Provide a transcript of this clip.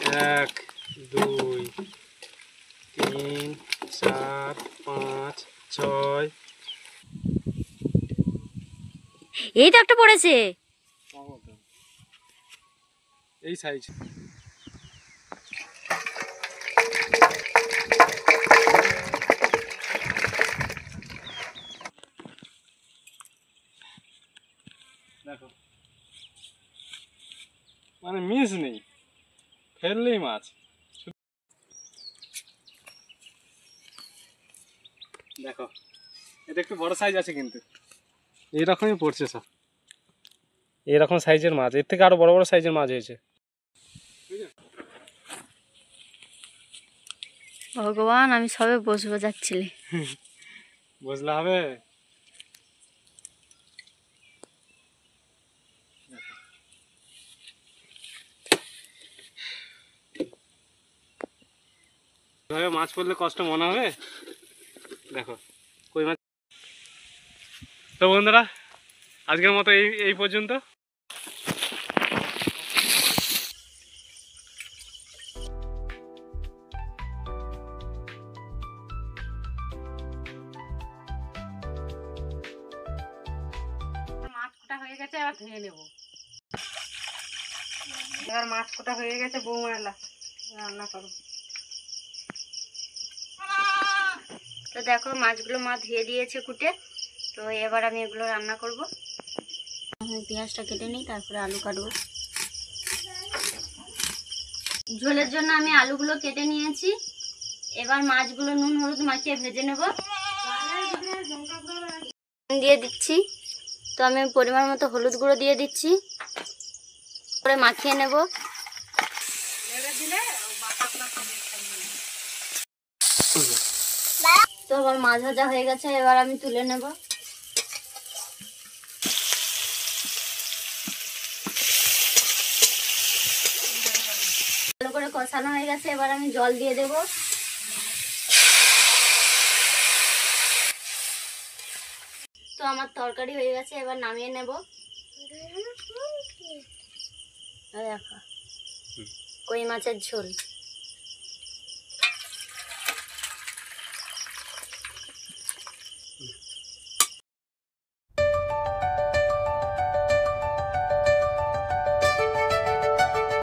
1 2 3 4 5 6 এই তো একটা পড়েছে এই সাইজ। দেখো মানে মিস নেই, ফেললেই মাছ। দেখো এটা একটু বড় সাইজ আছে, কিন্তু এইরকমই পড়ছে সব, এইরকম সাইজের মাছ। এর থেকে আরো বড় বড় সাইজের মাছ হয়েছে। ভগবান, আমি সবে বসবো যাচ্ছিলে। বুঝলে হবে। এভাবে মাছ পড়লে কষ্ট মনে হবে। দেখো কই মাছ। তো বন্ধুরা, আজকের মতো এই পর্যন্ত। মাছ কোটা হয়ে গেছে, এবার ধুয়ে নেব। এবার মাছ কোটা হয়ে গেছে, বৌমা এলা রান্না করো। তো দেখো মাছগুলো মা ধুয়ে দিয়েছে কুটে। তো এবার আমি এগুলো রান্না করব। পেঁয়াজটা কেটে নিই, তারপরে আলু কাটবো। ঝোলের জন্য আমি আলুগুলো কেটে নিয়েছি। এবার মাছগুলো নুন হলুদ মাখিয়ে ভেজে নেব। দিয়ে দিচ্ছি। তো আমি পরিমাণ মতো হলুদ গুঁড়ো দিয়ে দিচ্ছি, করে মাখিয়ে নেব। তো আমার মাছ ভাজা হয়ে গেছে, এবার আমি তুলে নেব। ভালো করে কষানো হয়ে গেছে, এবার আমি জল দিয়ে দেব। তো আমার তরকারি হয়ে গেছে, এবার নামিয়ে নেব। দেখো কই মাছের ঝোল।